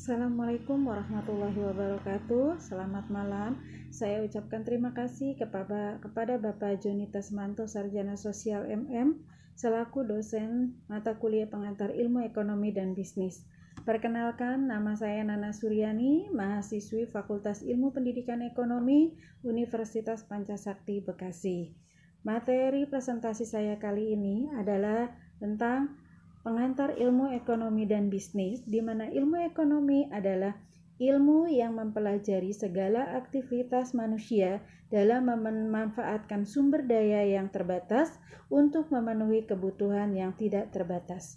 Assalamualaikum warahmatullahi wabarakatuh. Selamat malam. Saya ucapkan terima kasih kepada Bapak Joni Tasmanto, Sarjana Sosial MM, selaku dosen mata kuliah pengantar ilmu ekonomi dan bisnis. Perkenalkan, nama saya Nana Suryani, mahasiswi Fakultas Ilmu Pendidikan Ekonomi, Universitas Pancasakti, Bekasi. Materi presentasi saya kali ini adalah tentang pengantar ilmu ekonomi dan bisnis, di mana ilmu ekonomi adalah ilmu yang mempelajari segala aktivitas manusia dalam memanfaatkan sumber daya yang terbatas untuk memenuhi kebutuhan yang tidak terbatas.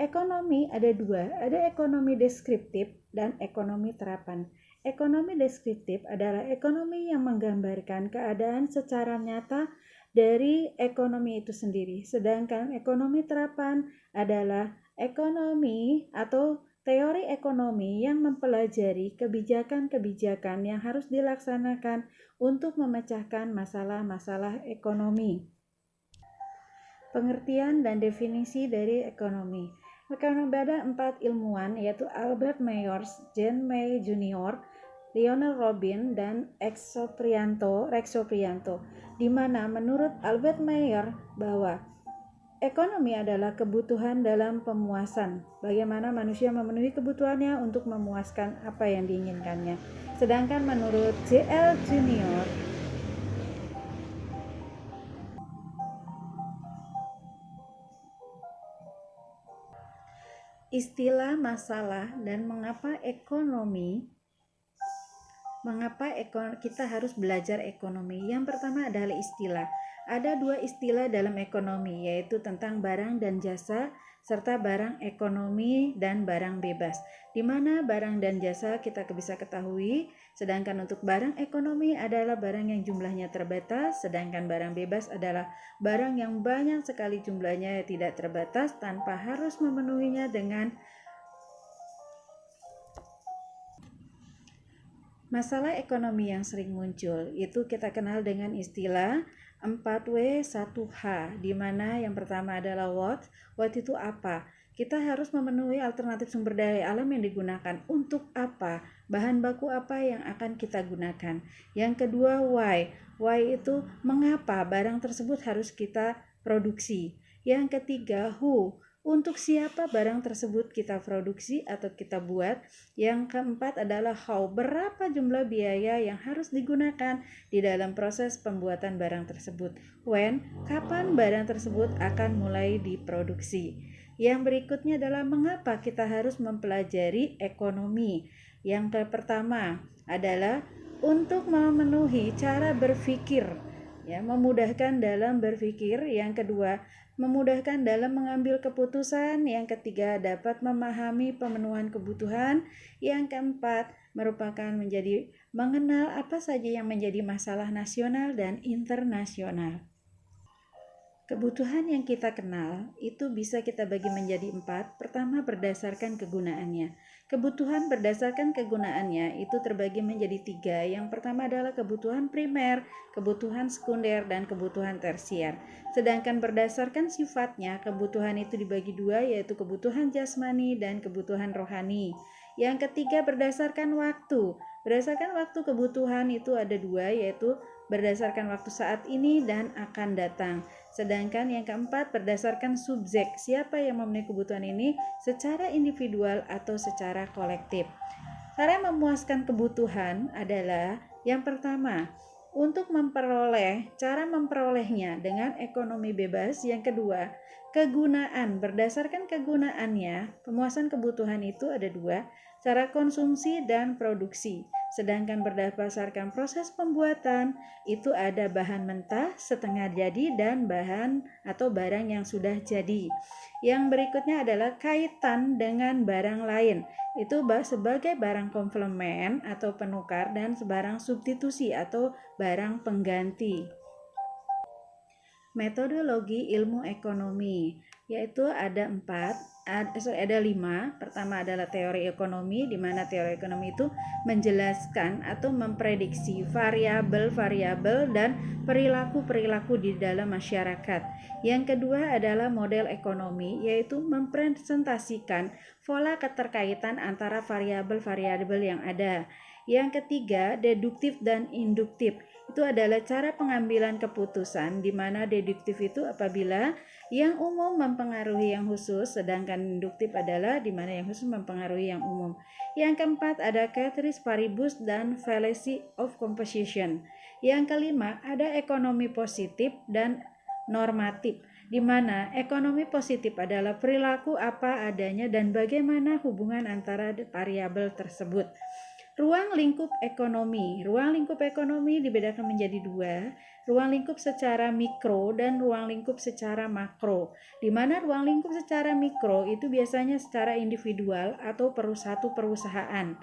Ekonomi ada dua, ada ekonomi deskriptif dan ekonomi terapan. Ekonomi deskriptif adalah ekonomi yang menggambarkan keadaan secara nyata dari ekonomi itu sendiri, sedangkan ekonomi terapan adalah ekonomi atau teori ekonomi yang mempelajari kebijakan-kebijakan yang harus dilaksanakan untuk memecahkan masalah-masalah ekonomi. Pengertian dan definisi dari ekonomi. Ekonomi ada 4 ilmuwan, yaitu Albert Mayors, John May Jr., Lionel Robin, dan Rex Soprianto, di mana menurut Albert Mayer bahwa ekonomi adalah kebutuhan dalam pemuasan, bagaimana manusia memenuhi kebutuhannya untuk memuaskan apa yang diinginkannya. Sedangkan menurut J.L. Junior, istilah masalah dan mengapa kita harus belajar ekonomi. Yang pertama adalah istilah. Ada 2 istilah dalam ekonomi, yaitu tentang barang dan jasa, serta barang ekonomi dan barang bebas. Di mana barang dan jasa kita bisa ketahui, sedangkan untuk barang ekonomi adalah barang yang jumlahnya terbatas, sedangkan barang bebas adalah barang yang banyak sekali jumlahnya tidak terbatas tanpa harus memenuhinya dengan masalah ekonomi yang sering muncul. Itu kita kenal dengan istilah 4W1H, di mana yang pertama adalah what. What itu apa? Kita harus memenuhi alternatif sumber daya alam yang digunakan. Untuk apa? Bahan baku apa yang akan kita gunakan? Yang kedua, why. Why itu mengapa barang tersebut harus kita produksi. Yang ketiga, who. Untuk siapa barang tersebut kita produksi atau kita buat. Yang keempat adalah how, berapa jumlah biaya yang harus digunakan di dalam proses pembuatan barang tersebut. When, kapan barang tersebut akan mulai diproduksi. Yang berikutnya adalah mengapa kita harus mempelajari ekonomi. Yang pertama adalah untuk memenuhi cara berpikir, memudahkan dalam berpikir. Yang kedua, memudahkan dalam mengambil keputusan. Yang ketiga, dapat memahami pemenuhan kebutuhan. Yang keempat, merupakan mengenal apa saja yang menjadi masalah nasional dan internasional. Kebutuhan yang kita kenal itu bisa kita bagi menjadi 4. Pertama, berdasarkan kegunaannya. Kebutuhan berdasarkan kegunaannya itu terbagi menjadi 3. Yang pertama adalah kebutuhan primer, kebutuhan sekunder, dan kebutuhan tersier. Sedangkan berdasarkan sifatnya, kebutuhan itu dibagi 2, yaitu kebutuhan jasmani dan kebutuhan rohani. Yang ketiga, berdasarkan waktu. Berdasarkan waktu kebutuhan itu ada 2, yaitu berdasarkan waktu saat ini dan akan datang. Sedangkan yang keempat, berdasarkan subjek, siapa yang memenuhi kebutuhan ini secara individual atau secara kolektif. Cara memuaskan kebutuhan adalah yang pertama, untuk cara memperolehnya dengan ekonomi bebas. Yang kedua, kegunaan, berdasarkan kegunaannya, pemuasan kebutuhan itu ada 2, cara konsumsi dan produksi. Sedangkan berdasarkan proses pembuatan, itu ada bahan mentah, setengah jadi, dan bahan atau barang yang sudah jadi. Yang berikutnya adalah kaitan dengan barang lain. Itu sebagai barang komplement atau penukar dan barang substitusi atau barang pengganti. Metodologi ilmu ekonomi. yaitu ada ada 5. Pertama adalah teori ekonomi, di mana teori ekonomi itu menjelaskan atau memprediksi variabel-variabel dan perilaku-perilaku di dalam masyarakat. Yang kedua adalah model ekonomi, yaitu mempresentasikan pola keterkaitan antara variabel-variabel yang ada. Yang ketiga, deduktif dan induktif. Itu adalah cara pengambilan keputusan, di mana deduktif itu apabila yang umum mempengaruhi yang khusus, sedangkan induktif adalah di mana yang khusus mempengaruhi yang umum. Yang keempat ada ceteris paribus dan fallacy of composition. Yang kelima ada ekonomi positif dan normatif, di mana ekonomi positif adalah perilaku apa adanya dan bagaimana hubungan antara variabel tersebut. Ruang lingkup ekonomi. Ruang lingkup ekonomi dibedakan menjadi 2, ruang lingkup secara mikro dan ruang lingkup secara makro. Di mana ruang lingkup secara mikro itu biasanya secara individual atau satu perusahaan.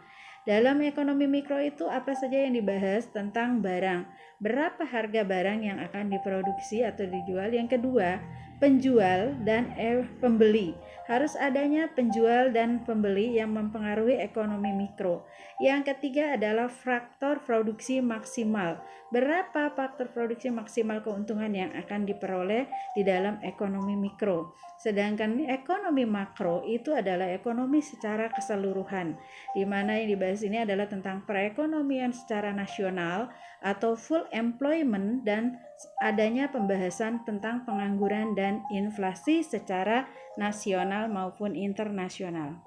Dalam ekonomi mikro itu apa saja yang dibahas tentang barang. Berapa harga barang yang akan diproduksi atau dijual. Yang kedua, penjual dan pembeli. Harus adanya penjual dan pembeli yang mempengaruhi ekonomi mikro. Yang ketiga adalah faktor produksi maksimal. Berapa faktor produksi maksimal keuntungan yang akan diperoleh di dalam ekonomi mikro. Sedangkan ekonomi makro itu adalah ekonomi secara keseluruhan, di mana yang dibahas ini adalah tentang perekonomian secara nasional atau full employment dan adanya pembahasan tentang pengangguran dan inflasi secara nasional maupun internasional.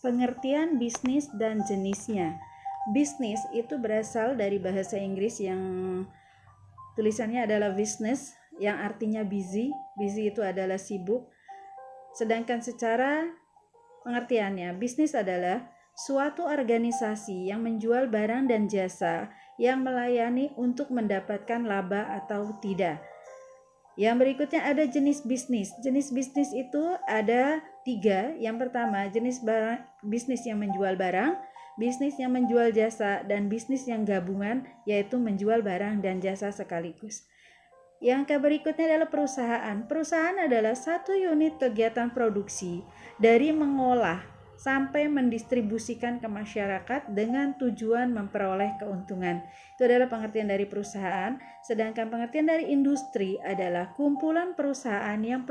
Pengertian bisnis dan jenisnya. Bisnis itu berasal dari bahasa Inggris yang tulisannya adalah business, yang artinya busy. Busy itu adalah sibuk. Sedangkan secara pengertiannya, bisnis adalah suatu organisasi yang menjual barang dan jasa yang melayani untuk mendapatkan laba atau tidak. Yang berikutnya ada jenis bisnis. Jenis bisnis itu ada 3. Yang pertama, jenis bisnis yang menjual barang, bisnis yang menjual jasa, dan bisnis yang gabungan, yaitu menjual barang dan jasa sekaligus. Yang berikutnya adalah perusahaan. Perusahaan adalah satu unit kegiatan produksi dari mengolah sampai mendistribusikan ke masyarakat dengan tujuan memperoleh keuntungan. Itu adalah pengertian dari perusahaan. Sedangkan pengertian dari industri adalah kumpulan perusahaan yang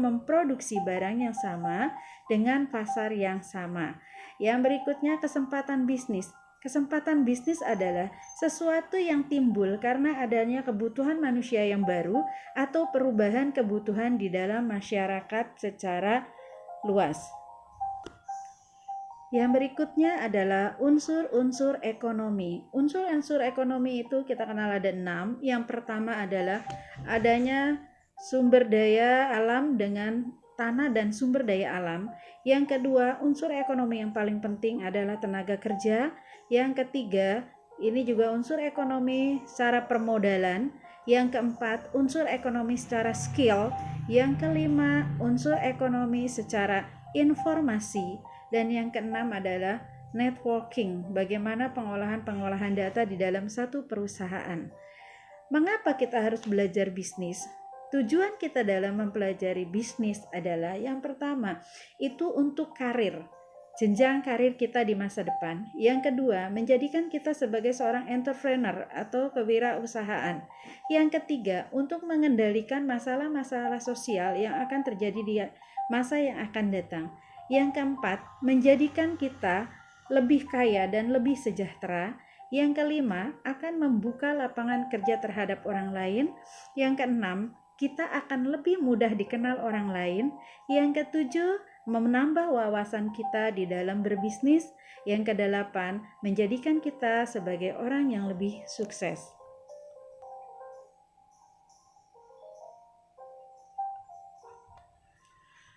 memproduksi barang yang sama dengan pasar yang sama. Yang berikutnya kesempatan bisnis. Kesempatan bisnis adalah sesuatu yang timbul karena adanya kebutuhan manusia yang baru atau perubahan kebutuhan di dalam masyarakat secara luas. Yang berikutnya adalah unsur-unsur ekonomi. Unsur-unsur ekonomi itu kita kenal ada 6. Yang pertama adalah adanya sumber daya alam dengan tanah dan sumber daya alam. Yang kedua, unsur ekonomi yang paling penting adalah tenaga kerja. Yang ketiga, ini juga unsur ekonomi secara permodalan. Yang keempat, unsur ekonomi secara skill. Yang kelima, unsur ekonomi secara informasi. Dan yang keenam adalah networking, bagaimana pengolahan data di dalam satu perusahaan. Mengapa kita harus belajar bisnis? Tujuan kita dalam mempelajari bisnis adalah yang pertama, itu untuk karir, jenjang karir kita di masa depan. Yang kedua, menjadikan kita sebagai seorang entrepreneur atau kewirausahaan. Yang ketiga, untuk mengendalikan masalah-masalah sosial yang akan terjadi di masa yang akan datang. Yang keempat, menjadikan kita lebih kaya dan lebih sejahtera. Yang kelima, akan membuka lapangan kerja terhadap orang lain. Yang keenam, kita akan lebih mudah dikenal orang lain. Yang ketujuh, menambah wawasan kita di dalam berbisnis. Yang kedelapan, menjadikan kita sebagai orang yang lebih sukses.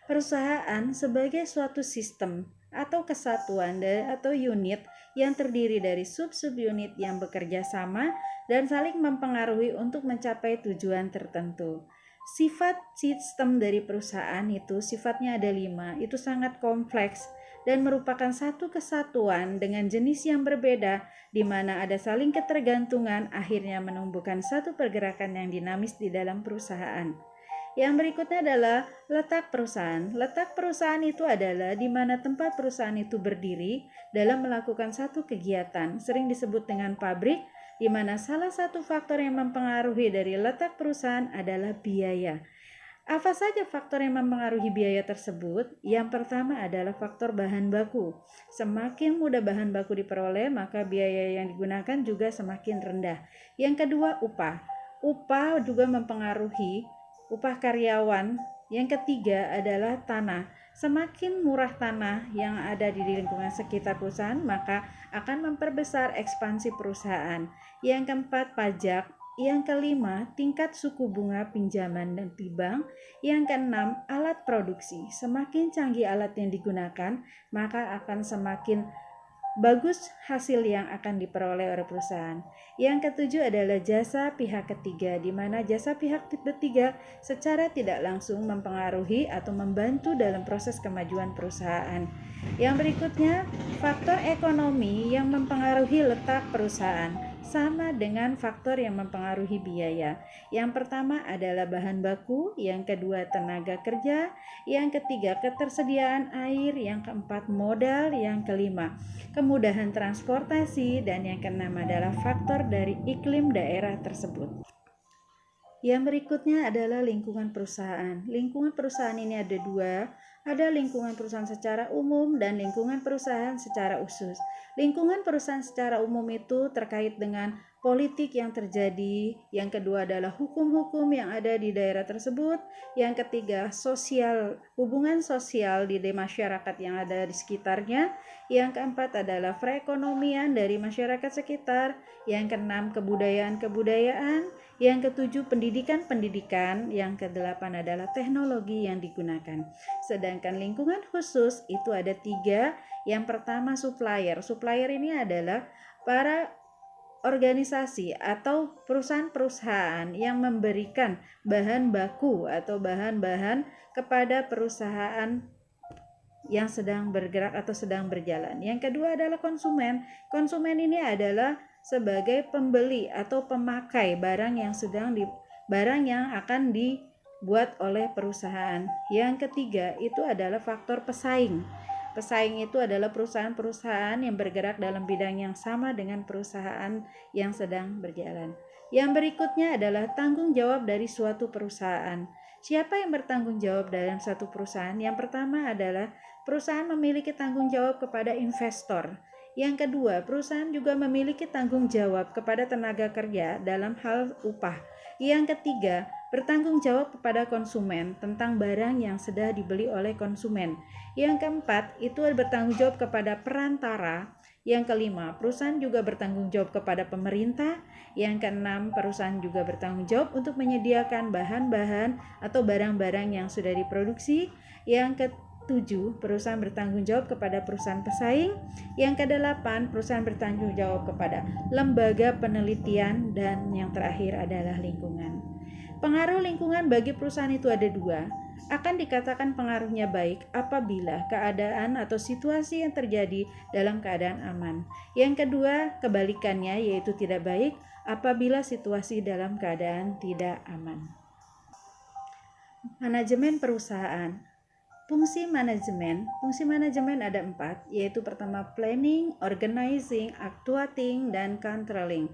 Perusahaan sebagai suatu sistem atau kesatuan atau unit yang terdiri dari sub-unit yang bekerja sama dan saling mempengaruhi untuk mencapai tujuan tertentu. Sifat sistem dari perusahaan itu sifatnya ada 5, itu sangat kompleks dan merupakan satu kesatuan dengan jenis yang berbeda, di mana ada saling ketergantungan, akhirnya menumbuhkan satu pergerakan yang dinamis di dalam perusahaan. Yang berikutnya adalah letak perusahaan. Letak perusahaan itu adalah di mana tempat perusahaan itu berdiri dalam melakukan satu kegiatan, sering disebut dengan pabrik, di mana salah satu faktor yang mempengaruhi dari letak perusahaan adalah biaya. Apa saja faktor yang mempengaruhi biaya tersebut? Yang pertama adalah faktor bahan baku. Semakin mudah bahan baku diperoleh, maka biaya yang digunakan juga semakin rendah. Yang kedua, upah. Upah juga mempengaruhi upah karyawan. Yang ketiga adalah tanah. Semakin murah tanah yang ada di lingkungan sekitar perusahaan, maka akan memperbesar ekspansi perusahaan. Yang keempat, pajak. Yang kelima, tingkat suku bunga pinjaman dan bank. Yang keenam, alat produksi. Semakin canggih alat yang digunakan, maka akan semakin bagus hasil yang akan diperoleh oleh perusahaan. Yang ketujuh adalah jasa pihak ketiga, di mana jasa pihak ketiga secara tidak langsung mempengaruhi atau membantu dalam proses kemajuan perusahaan. Yang berikutnya, faktor ekonomi yang mempengaruhi letak perusahaan sama dengan faktor yang mempengaruhi biaya. Yang pertama adalah bahan baku, yang kedua tenaga kerja, yang ketiga ketersediaan air, yang keempat modal, yang kelima kemudahan transportasi, dan yang keenam adalah faktor dari iklim daerah tersebut. Yang berikutnya adalah lingkungan perusahaan. Lingkungan perusahaan ini ada dua, ada lingkungan perusahaan secara umum dan lingkungan perusahaan secara khusus. Lingkungan perusahaan secara umum itu terkait dengan politik yang terjadi, yang kedua adalah hukum-hukum yang ada di daerah tersebut, yang ketiga hubungan sosial di masyarakat yang ada di sekitarnya, yang keempat adalah perekonomian dari masyarakat sekitar, yang keenam kebudayaan, yang ketujuh pendidikan, yang kedelapan adalah teknologi yang digunakan. Sedangkan lingkungan khusus itu ada tiga. Yang pertama supplier. Supplier ini adalah para organisasi atau perusahaan-perusahaan yang memberikan bahan baku atau bahan-bahan kepada perusahaan yang sedang bergerak atau sedang berjalan. Yang kedua adalah konsumen. Konsumen ini adalah sebagai pembeli atau pemakai barang yang akan dibuat oleh perusahaan. Yang ketiga itu adalah faktor pesaing. Pesaing itu adalah perusahaan-perusahaan yang bergerak dalam bidang yang sama dengan perusahaan yang sedang berjalan. Yang berikutnya adalah tanggung jawab dari suatu perusahaan. Siapa yang bertanggung jawab dalam satu perusahaan? Yang pertama adalah perusahaan memiliki tanggung jawab kepada investor. Yang kedua, perusahaan juga memiliki tanggung jawab kepada tenaga kerja dalam hal upah. Yang ketiga, bertanggung jawab kepada konsumen tentang barang yang sudah dibeli oleh konsumen. Yang keempat, itu bertanggung jawab kepada perantara. Yang kelima, perusahaan juga bertanggung jawab kepada pemerintah. Yang keenam, perusahaan juga bertanggung jawab untuk menyediakan bahan-bahan atau barang-barang yang sudah diproduksi. Yang ketujuh, perusahaan bertanggung jawab kepada perusahaan pesaing. Yang kedelapan, perusahaan bertanggung jawab kepada lembaga penelitian. Dan yang terakhir adalah lingkungan. Pengaruh lingkungan bagi perusahaan itu ada dua. Akan dikatakan pengaruhnya baik apabila keadaan atau situasi yang terjadi dalam keadaan aman. Yang kedua, kebalikannya yaitu tidak baik apabila situasi dalam keadaan tidak aman. Manajemen perusahaan. Fungsi manajemen ada 4, yaitu pertama planning, organizing, actuating, dan controlling.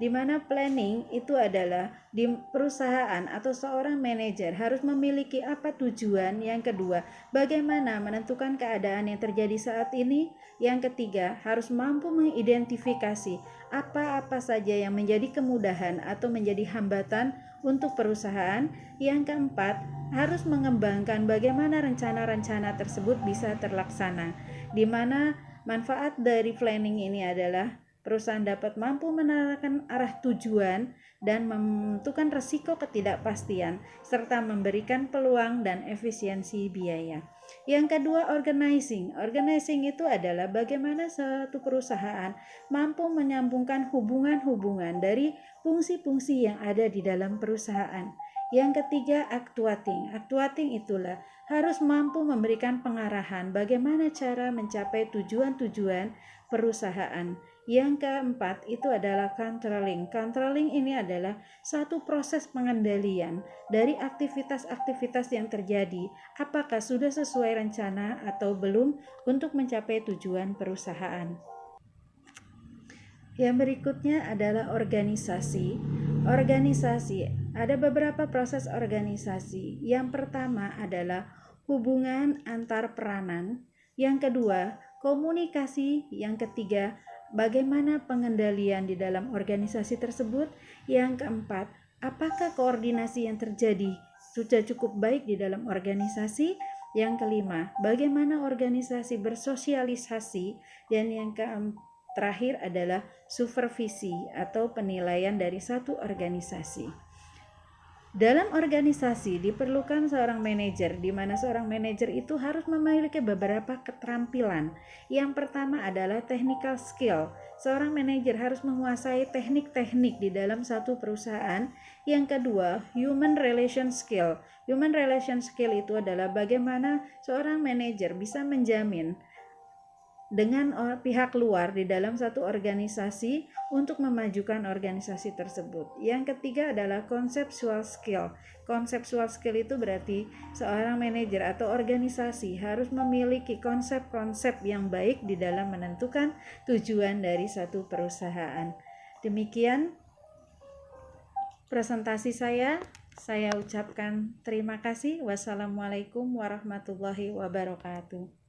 Di mana planning itu adalah di perusahaan atau seorang manajer harus memiliki apa tujuan. Yang kedua, bagaimana menentukan keadaan yang terjadi saat ini. Yang ketiga, harus mampu mengidentifikasi apa-apa saja yang menjadi kemudahan atau menjadi hambatan untuk perusahaan. Yang keempat, harus mengembangkan bagaimana rencana-rencana tersebut bisa terlaksana, di mana manfaat dari planning ini adalah perusahaan dapat mampu menerapkan arah tujuan dan menentukan risiko ketidakpastian serta memberikan peluang dan efisiensi biaya. Yang kedua, organizing. Organizing itu adalah bagaimana suatu perusahaan mampu menyambungkan hubungan-hubungan dari fungsi-fungsi yang ada di dalam perusahaan. Yang ketiga, actuating. Actuating itulah harus mampu memberikan pengarahan bagaimana cara mencapai tujuan-tujuan perusahaan. Yang keempat itu adalah controlling. Controlling ini adalah satu proses pengendalian dari aktivitas-aktivitas yang terjadi, apakah sudah sesuai rencana atau belum untuk mencapai tujuan perusahaan. Yang berikutnya adalah organisasi. Organisasi, ada beberapa proses organisasi. Yang pertama adalah hubungan antar peranan. Yang kedua, komunikasi. Yang ketiga, bagaimana pengendalian di dalam organisasi tersebut. Yang keempat, apakah koordinasi yang terjadi sudah cukup baik di dalam organisasi. Yang kelima, bagaimana organisasi bersosialisasi. Dan yang terakhir adalah supervisi atau penilaian dari satu organisasi. Dalam organisasi diperlukan seorang manajer, di mana seorang manajer itu harus memiliki beberapa keterampilan. Yang pertama adalah technical skill. Seorang manajer harus menguasai teknik-teknik di dalam satu perusahaan. Yang kedua, human relation skill. Human relation skill itu adalah bagaimana seorang manajer bisa menjamin dengan pihak luar di dalam satu organisasi untuk memajukan organisasi tersebut. Yang ketiga adalah conceptual skill. Conceptual skill itu berarti seorang manajer atau organisasi harus memiliki konsep-konsep yang baik di dalam menentukan tujuan dari satu perusahaan. Demikian presentasi saya. Saya ucapkan terima kasih. Wassalamualaikum warahmatullahi wabarakatuh.